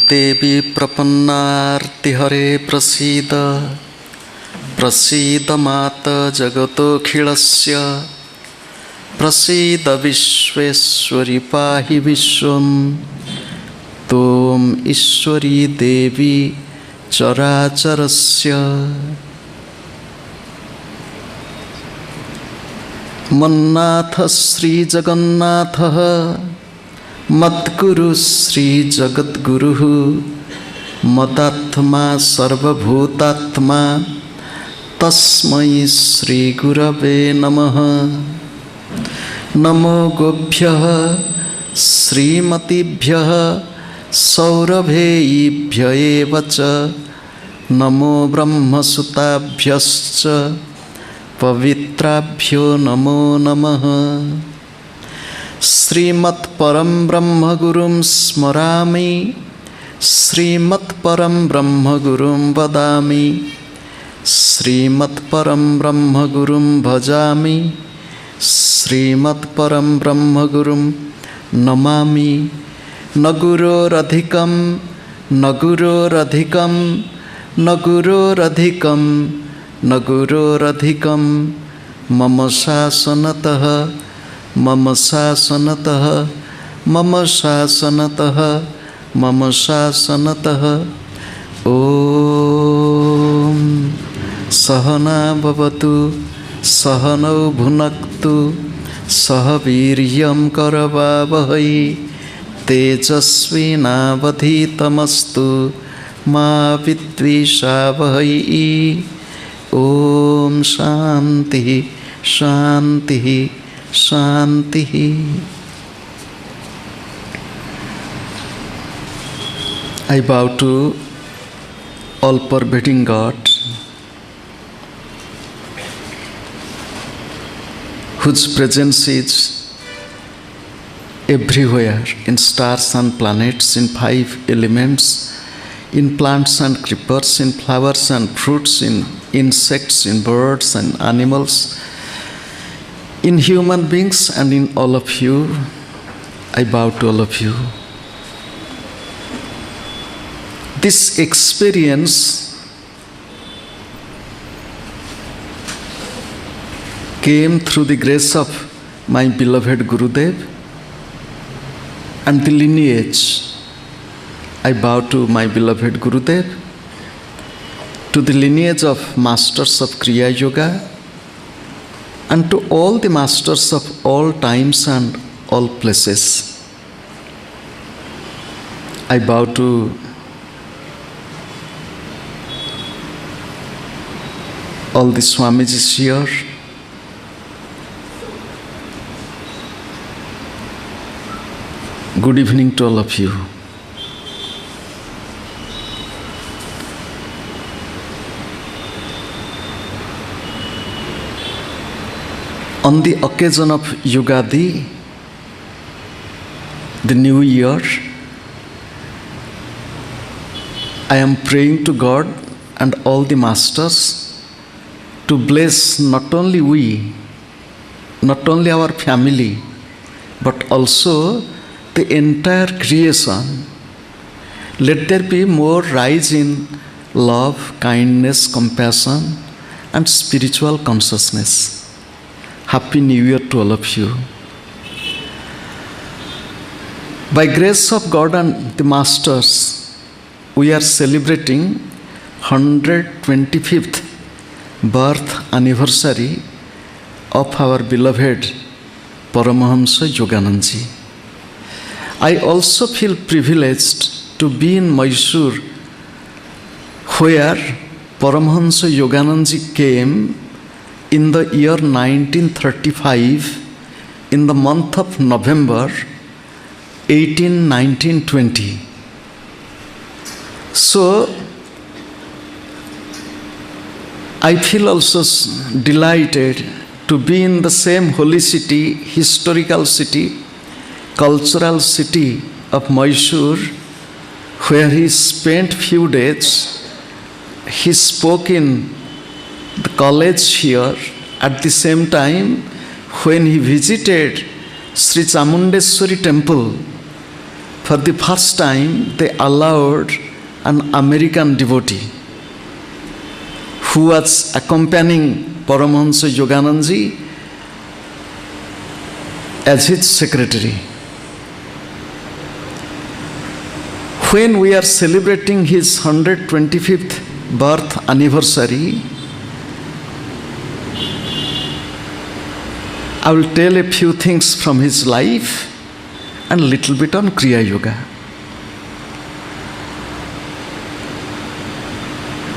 देवी प्रपन्नार्तिहरे प्रसीद प्रसीद माता जगतोऽखिलस्य प्रसीद विश्वेश्वरी पाहि विश्वं त्वं ईश्वरी देवी चराचरस्य। मन्नाथ श्री जगन्नाथः मद्गुरु श्री जगद्गुरुः मदात्मा सर्वभूतात्मा तस्मै श्री गुरवे नमः। नमो गोभ्यः श्रीमतीभ्यः सौरभेयीभ्य एव च नमो ब्रह्मसुताभ्यश्च पवित्राभ्यो नमो नमः। श्रीमत्परं ब्रह्मगुरुं स्मरामि श्रीमत्परं ब्रह्मगुरुं वदामि श्रीमत्परं ब्रह्मगुरुं भजामि श्रीमत्परं ब्रह्मगुरुं नमामि। न गुरोरधिकं न गुरोरधिकं न गुरोरधिकं न गुरोरधिकं मम शासनतः मम शासनतः मम शासनतः मम शासनतः। ॐ सहना भवतु सहनौ भुनक्तु सह वीर्यं करवावहै तेजस्विनावधीतमस्तु मा विद्विषावहै। ॐ शान्तिः शान्तिः शान्तिः। I bow to all-pervading God, whose presence is everywhere, in stars and planets, in 5 elements, in plants and creepers, in flowers and fruits, in insects, in birds and animals, in human beings and in all of you. I bow to all of you. This experience came through the grace of my beloved Gurudev and the lineage. I bow to my beloved Gurudev, to the lineage of masters of Kriya Yoga, and to all the masters of all times and all places. I bow to all the Swamijis here, good evening to all of you. On the occasion of Yugadi, the new year, I am praying to God and all the masters to bless not only we, not only our family, but also the entire creation. Let there be more rise in love, kindness, compassion, and spiritual consciousness. Happy New Year to all of you. By grace of God and the masters, we are celebrating 125th birth anniversary of our beloved Paramahamsa Yoganandaji. I also feel privileged to be in Mysore, where Paramahamsa Yoganandaji came in the year 1935, in the month of November 1920. So I feel also delighted to be in the same holy city, historical city, cultural city of Mysore, where he spent few days. He spoke in the college here. At the same time, when he visited Sri Chamundeshwari temple, for the first time they allowed an American devotee who was accompanying Paramahamsa Yoganandaji as his secretary. When we are celebrating his 125th birth anniversary, I will tell a few things from his life and a little bit on Kriya Yoga.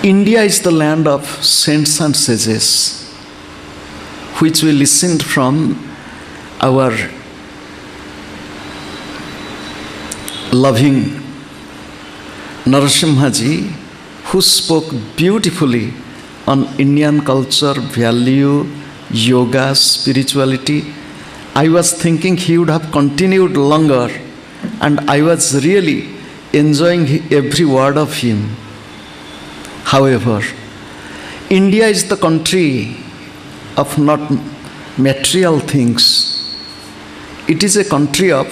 India is the land of saints and sages, which we listened from our loving Narasimhaji, who spoke beautifully on Indian culture, value, yoga, spirituality. I was thinking he would have continued longer, and I was really enjoying every word of him. However, India is the country of not material things. It is a country of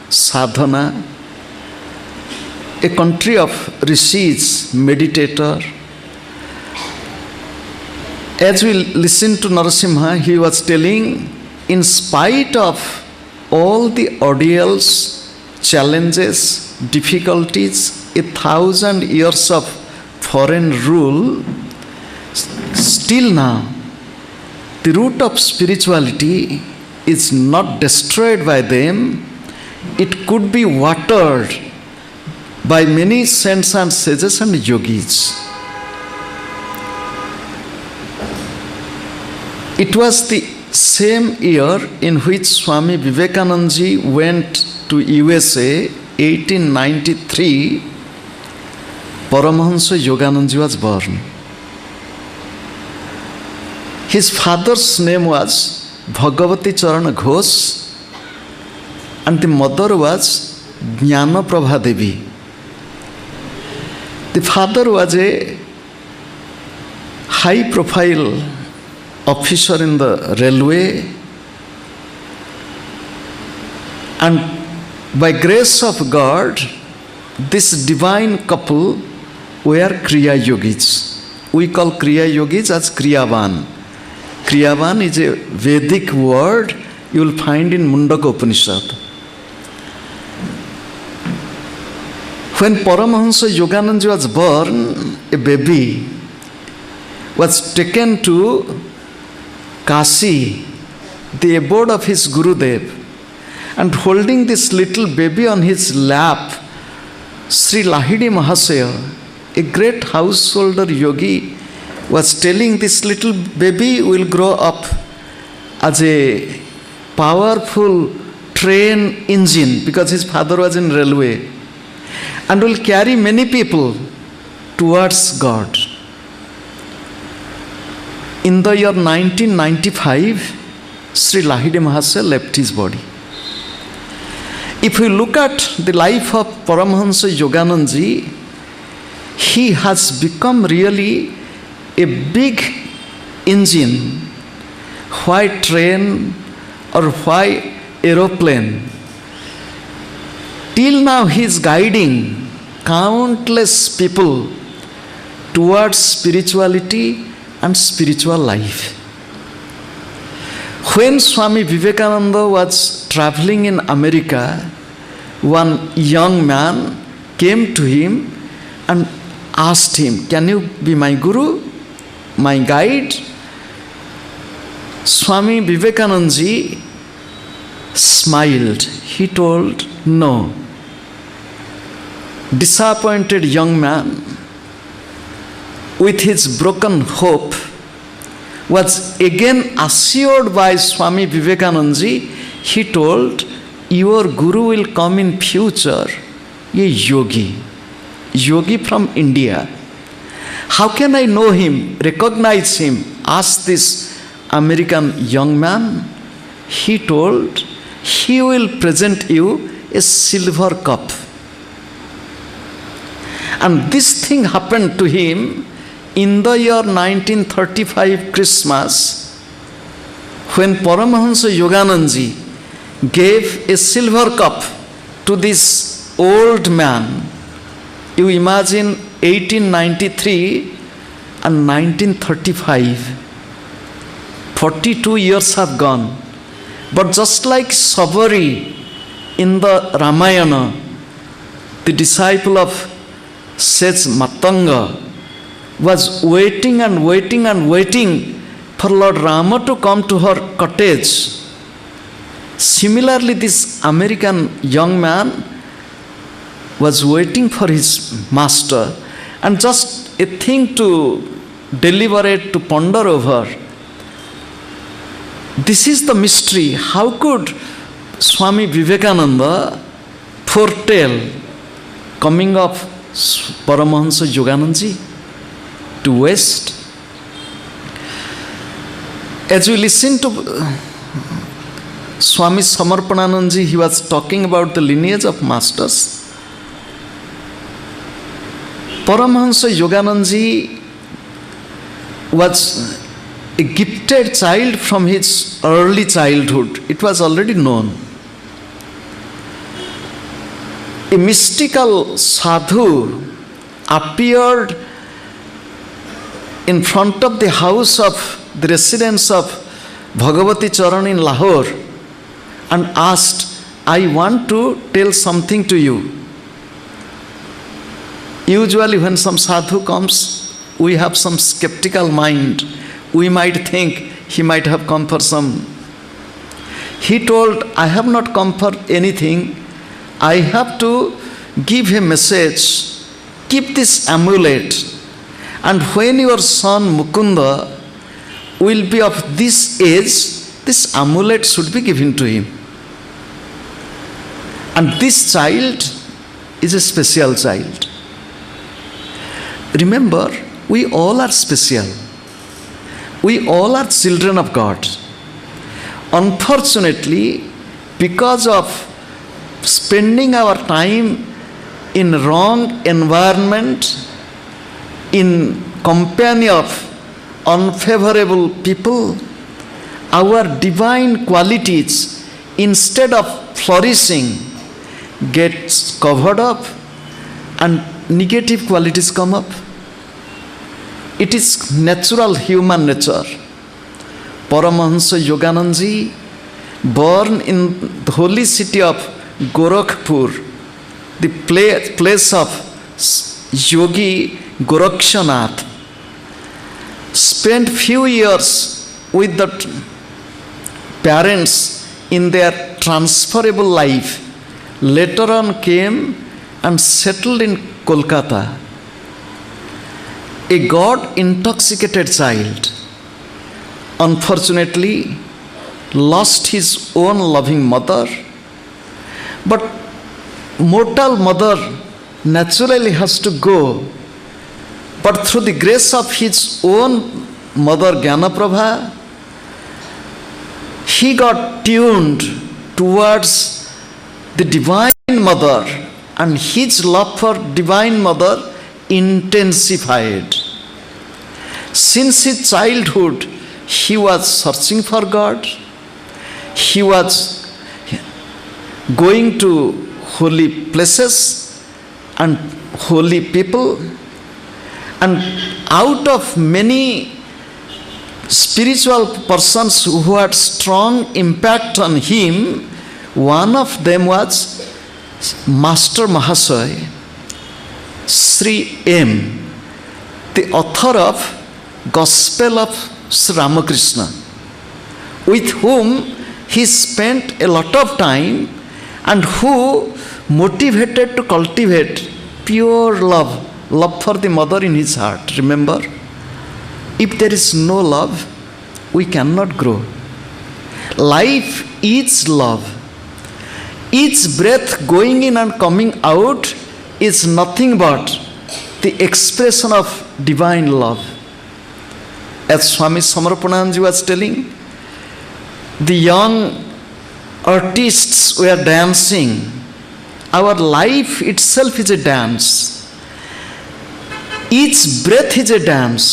sadhana, a country of rishis, meditator. As we listened to Narasimha, he was telling, in spite of all the ordeals, challenges, difficulties, 1,000 years of foreign rule, still now, the root of spirituality is not destroyed by them. It could be watered by many saints and sages and yogis. It was the same year in which Swami Vivekanandaji went to USA, 1893, Paramahamsa Yoganandaji was born. His father's name was Bhagavati Charana Ghosh and the mother was Jnana Prabha Devi. The father was a high profile officer in the railway, and by grace of God, this divine couple were Kriya Yogis. We call Kriya Yogis as Kriyavan. Kriyavan is a Vedic word you will find in Mundaka Upanishad. When Paramahamsa Yoganandaji was born, a baby was taken to Kashi, the abode of his Gurudev, and holding this little baby on his lap, Sri Lahidi Mahasaya, a great householder yogi, was telling this little baby will grow up as a powerful train engine, because his father was in railway, and will carry many people towards God. In the year 1995, Sri Lahidi Mahasaya left his body. If we look at the life of Paramahamsa Yoganandaji, he has become really a big engine. Why train or why aeroplane? Till now he is guiding countless people towards spirituality and spiritual life. When Swami Vivekananda was traveling in America, one young man came to him and asked him, "Can you be my guru, my guide?" Swami Vivekanandaji smiled. He told, "No." Disappointed young man, with his broken hope, was again assured by Swami Vivekanandaji. He told, "Your guru will come in future, a yogi from India. How can I know him, recognize him?" asked this American young man. He told, "He will present you a silver cup." And this thing happened to him in the year 1935 Christmas, when Paramahamsa Yoganandaji gave a silver cup to this old man, you imagine 1893 and 1935, 42 years have gone. But just like Sabari in the Ramayana, the disciple of sage Matanga was waiting and waiting and waiting for Lord Rama to come to her cottage. Similarly, this American young man was waiting for his master, and just a thing to deliberate, to ponder over. This is the mystery. How could Swami Vivekananda foretell coming of Paramahamsa Yoganandaji to West? As we listen to Swami Samarpananandaji, he was talking about the lineage of masters. Paramahamsa Yoganandaji was a gifted child from his early childhood. It was already known. A mystical sadhu appeared in front of the house of the residence of Bhagavati Charan in Lahore and asked, I want to tell something to you. Usually when some sadhu comes, we have some skeptical mind. We might think he might have come for some. He told, I have not come for anything. I have to give a message. Keep this amulet. And when your son Mukunda will be of this age, this amulet should be given to him. And this child is a special child. Remember, we all are special. We all are children of God. Unfortunately, because of spending our time in wrong environment, in company of unfavorable people, our divine qualities, instead of flourishing, gets covered up and negative qualities come up. It is natural human nature. Paramahamsa Yoganandaji, born in the holy city of Gorakhpur, the place of Yogi Gorakshanath, spent few years with the parents in their transferable life. Later on came and settled in Kolkata. A God-intoxicated child, unfortunately, lost his own loving mother. But mortal mother naturally has to go. But through the grace of his own mother, Gyanaprabha, he got tuned towards the Divine Mother, and his love for Divine Mother intensified. Since his childhood, he was searching for God. He was going to holy places and holy people. And out of many spiritual persons who had strong impact on him, one of them was Master Mahasaya, Sri M., the author of Gospel of Sri Ramakrishna, with whom he spent a lot of time and who motivated to cultivate pure love for the mother in his heart. Remember, if there is no love, we cannot grow. Life is love. Each breath going in and coming out is nothing but the expression of divine love. As Swami Samarpananandaji was telling, the young artists were dancing. Our life itself is a dance. Each breath is a dance.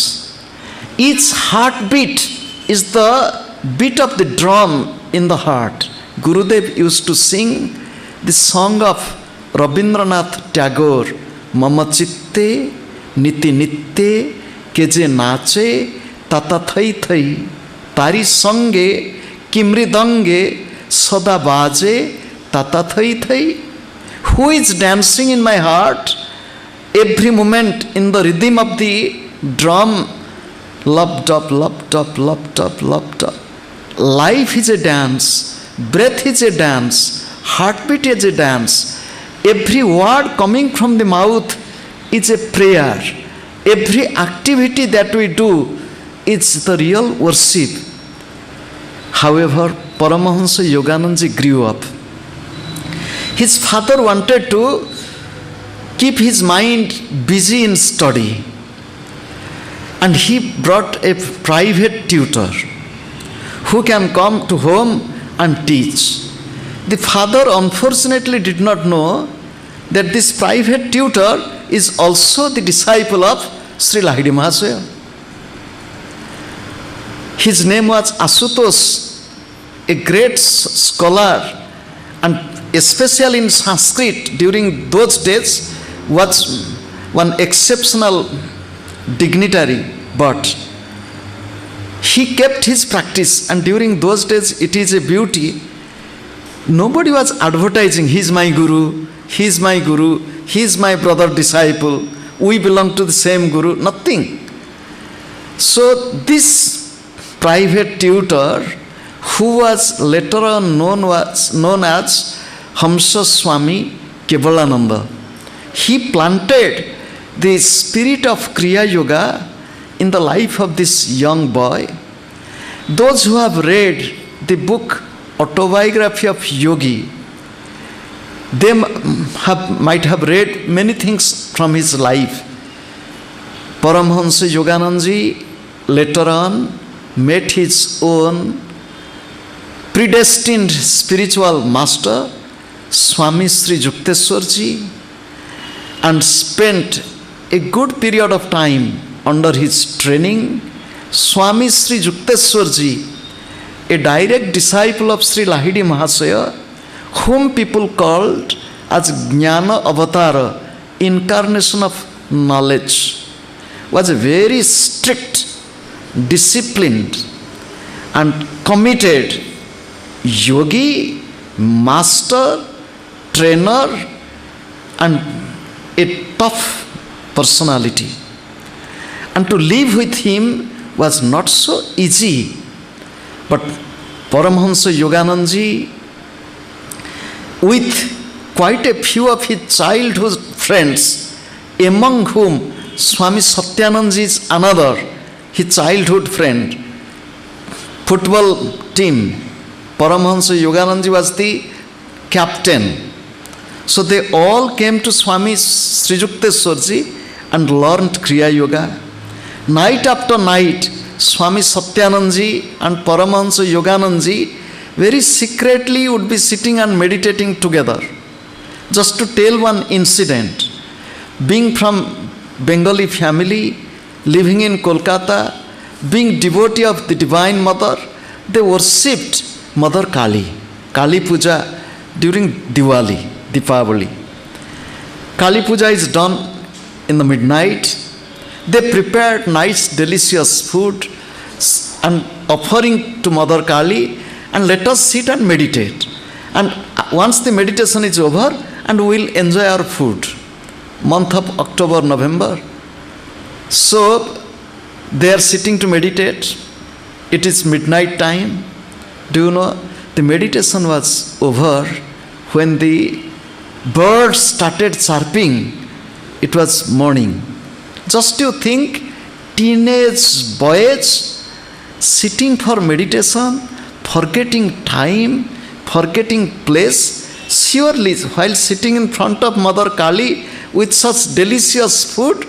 Each heartbeat is the beat of the drum in the heart. Gurudev used to sing the song of Rabindranath Tagore, Mama chitte niti nitte keje nache tata thai thai tari sange kimridange sada baje tata thai thai. Who is dancing in my heart every moment in the rhythm of the drum? Loved up, loved up, loved up, loved up. Life is a dance, breath is a dance, heartbeat is a dance. Every word coming from the mouth is a prayer. Every activity that we do is the real worship. However, Paramahamsa Yoganandaji grew up. His father wanted to keep his mind busy in study, and he brought a private tutor who can come to home and teach. The father unfortunately did not know that this private tutor is also the disciple of Sri Lahiri Mahasaya. His name was Asutosh, a great scholar, and especially in Sanskrit during those days was one exceptional dignitary, but he kept his practice, and during those days it is a beauty. Nobody was advertising, he is my guru, he is my guru, he is my brother disciple, we belong to the same guru, nothing. So this private tutor, who was later on known as Hamsa Swami Kevalananda, he planted the spirit of Kriya Yoga in the life of this young boy. Those who have read the book Autobiography of Yogi, they might have read many things from his life. Paramahamsa Yoganandaji later on met his own predestined spiritual master, Swami Sri Yukteswarji, and spent a good period of time under his training. Swami Sri Yukteswarji, a direct disciple of Sri Lahiri Mahasaya, whom people called as Jnana Avatara, incarnation of knowledge, was a very strict, disciplined and committed yogi, master, trainer, and a tough personality. And to live with him was not so easy. But Paramahamsa Yoganandaji, with quite a few of his childhood friends, among whom Swami Satyanandaji is another, his childhood friend, football team, Paramahamsa Yoganandaji was the captain. So they all came to Swami Sri Yukteswarji and learned Kriya Yoga. Night after night, Swami Satyanandaji and Paramahamsa Yoganandaji very secretly would be sitting and meditating together. Just to tell one incident, being from Bengali family, living in Kolkata, being devotee of the Divine Mother, they worshipped Mother Kali, Kali Puja during Diwali, Deepavali. Kali Puja is done in the midnight. They prepared nice delicious food and offering to Mother Kali, and let us sit and meditate. And once the meditation is over, and we will enjoy our food. Month of October, November. So they are sitting to meditate. It is midnight time. Do you know, the meditation was over when the birds started chirping. It was morning. Just you think, teenage boys sitting for meditation, forgetting time, forgetting place. Surely, while sitting in front of Mother Kali with such delicious food,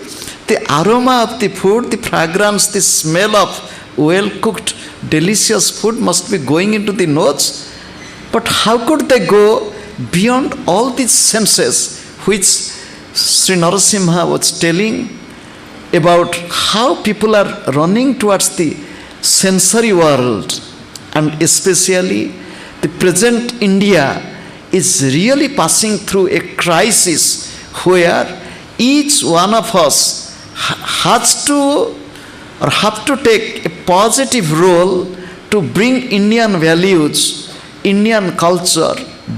the aroma of the food, the fragrance, the smell of well-cooked, delicious food must be going into the nose. But how could they go beyond all these senses which Sri Narasimha was telling? about how people are running towards the sensory world, and especially the present India is really passing through a crisis where each one of us has to or have to take a positive role to bring Indian values, Indian culture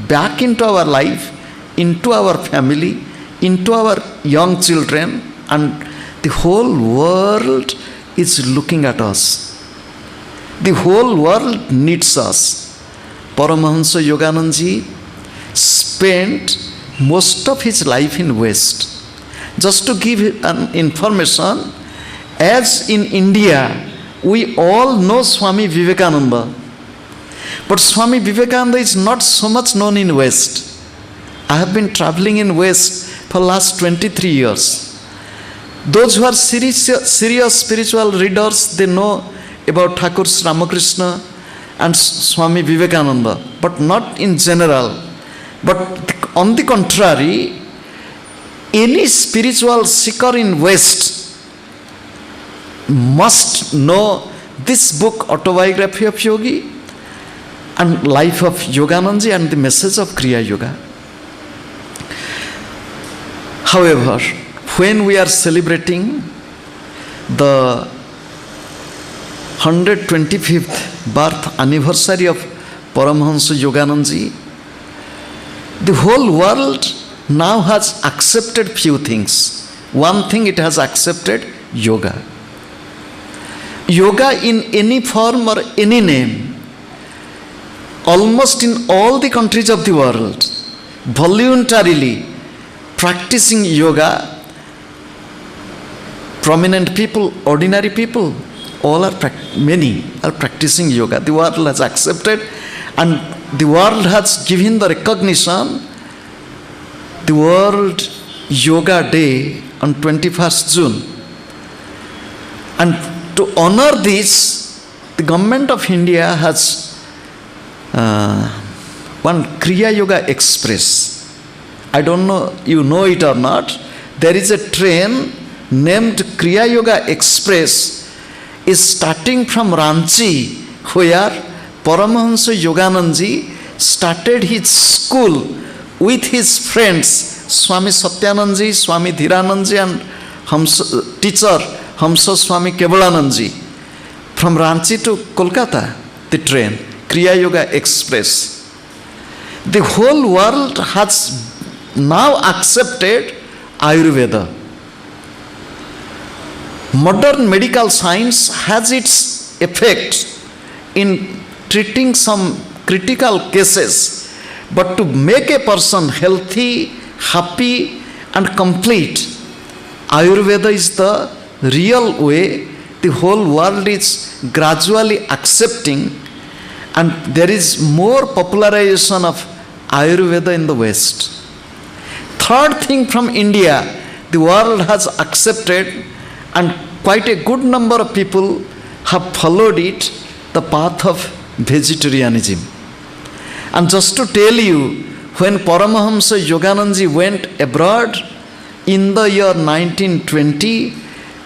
back into our life, into our family, into our young children, and the whole world is looking at us. The whole world needs us. Paramahamsa Yoganandaji spent most of his life in West. Just to give an information, as in India, we all know Swami Vivekananda. But Swami Vivekananda is not so much known in West. I have been traveling in West for last 23 years. Those who are serious spiritual readers, they know about Thakur Ramakrishna and Swami Vivekananda, but not in general. But on the contrary, any spiritual seeker in West must know this book, Autobiography of Yogi, and Life of Yoganandaji, and the message of Kriya Yoga. However, when we are celebrating the 125th birth anniversary of Paramahamsa Yoganandaji, the whole world now has accepted few things. One thing it has accepted: yoga. Yoga in any form or any name, almost in all the countries of the world, voluntarily practicing yoga. Prominent people, ordinary people, many are practicing yoga. The world has accepted, and the world has given the recognition. The World Yoga Day on 21st June. And to honor this, the government of India has one Kriya Yoga Express. I don't know, you know it or not. There is a train named Kriya Yoga Express, is starting from Ranchi, where Paramahamsa Yoganandaji started his school with his friends, Swami Satyanandaji, Swami Dhiranandaji, and teacher Hamsa Swami Kevalanandaji. From Ranchi to Kolkata, the train, Kriya Yoga Express. The whole world has now accepted Ayurveda. Modern medical science has its effect in treating some critical cases. But to make a person healthy, happy, and complete, Ayurveda is the real way. The whole world is gradually accepting, and there is more popularization of Ayurveda in the West. Third thing, from India, the world has accepted, and quite a good number of people have followed it, the path of vegetarianism. And just to tell you, when Paramahamsa Yoganandaji went abroad in the year 1920,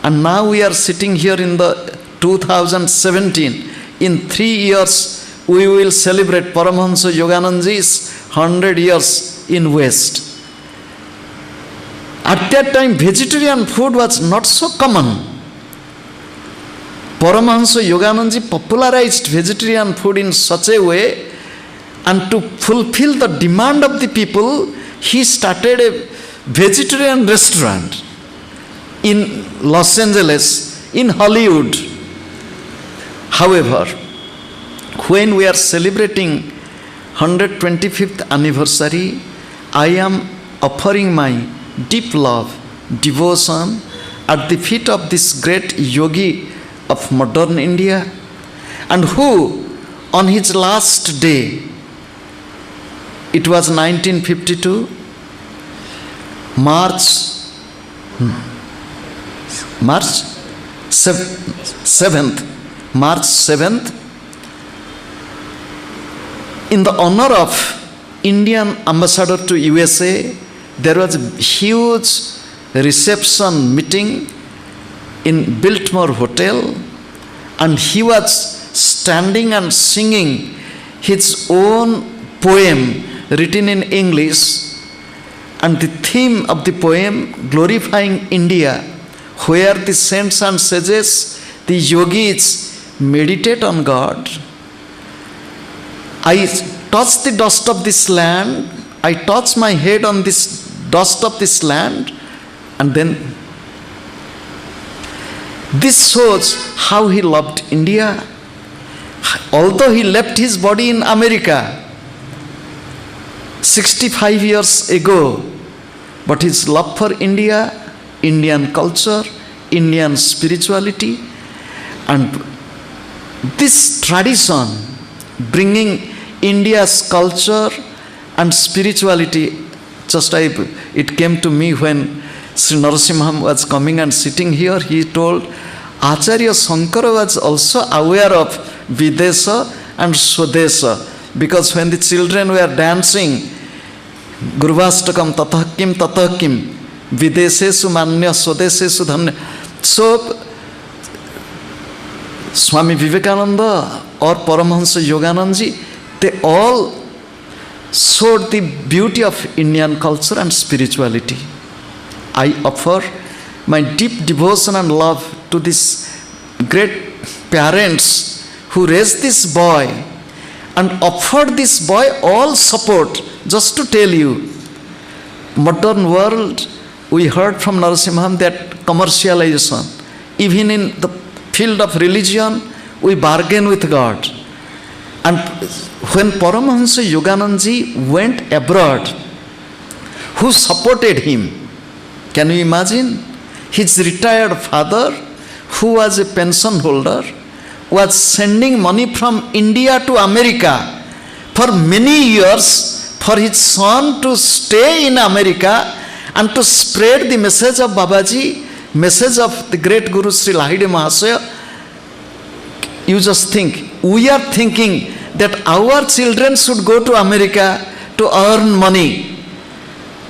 and now we are sitting here in the 2017, in 3 years we will celebrate Paramahamsa Yoganandaji's 100 years in West. At that time, vegetarian food was not so common. Paramahamsa Yoganandaji popularized vegetarian food in such a way, and to fulfill the demand of the people, he started a vegetarian restaurant in Los Angeles, in Hollywood. However, when we are celebrating 125th anniversary, I am offering my deep love, devotion at the feet of this great yogi of modern India, and who on his last day, it was 1952, March 7th, in the honor of Indian ambassador to USA, there was a huge reception meeting in Biltmore Hotel, and he was standing and singing his own poem written in English, and the theme of the poem glorifying India, where the saints and sages, the yogis meditate on God. I touch the dust of this land, I touch my head on this dust of this land, and then this shows how he loved India. Although he left his body in America 65 years ago, but his love for India, Indian culture, Indian spirituality, and this tradition bringing India's culture and spirituality, it came to me when Sri Narasimham was coming and sitting here. He told Acharya Shankara was also aware of Videsa and Swadesa, because when the children were dancing Gurvastakam Tathakim Tathakim Videsesu Manya Swadesesu Dhanya, so Swami Vivekananda or Paramahamsa Yoganandaji, they all showed the beauty of Indian culture and spirituality. I offer my deep devotion and love to these great parents who raised this boy and offered this boy all support. Just to tell you, modern world, we heard from Narasimham that commercialization, even in the field of religion, we bargain with God. And when Paramahamsa Yoganandaji went abroad, who supported him? Can you imagine? His retired father, who was a pension holder, was sending money from India to America for many years for his son to stay in America and to spread the message of Babaji, message of the great Guru Sri Lahide Mahasaya. You just think, we are thinking that our children should go to America to earn money.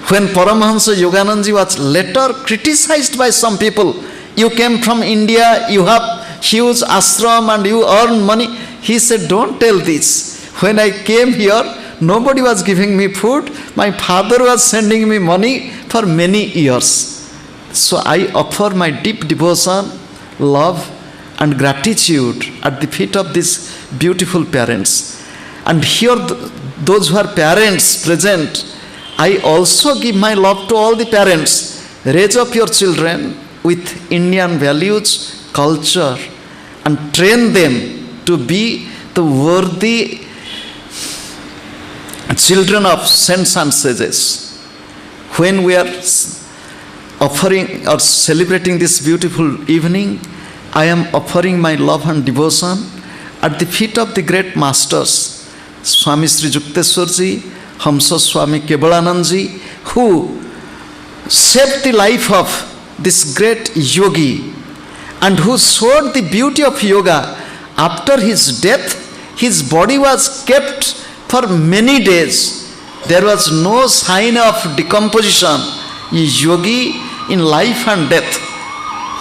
When Paramahamsa Yoganandaji was later criticized by some people, you came from India, you have huge ashram and you earn money. He said, don't tell this. When I came here, nobody was giving me food. My father was sending me money for many years. So I offer my deep devotion, love and gratitude at the feet of these beautiful parents. And here, those who are parents present, I also give my love to all the parents. Raise up your children with Indian values, culture, and train them to be the worthy children of saints and sages. When we are offering or celebrating this beautiful evening, I am offering my love and devotion at the feet of the great masters, Swami Sri Yukteswarji, Hamsa Swami Kevalanandaji, who saved the life of this great yogi and who showed the beauty of yoga. After his death, his body was kept for many days. There was no sign of decomposition. A yogi in life and death.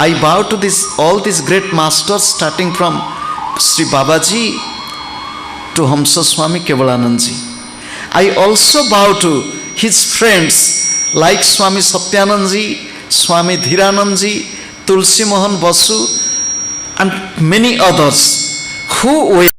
I bow to all these great masters, starting from Sri Babaji to Hamsa Swami Kevalanandaji. I also bow to his friends like Swami Satyanandaji, Swami Dhiranandaji, Tulsi Mohan Basu, and many others who were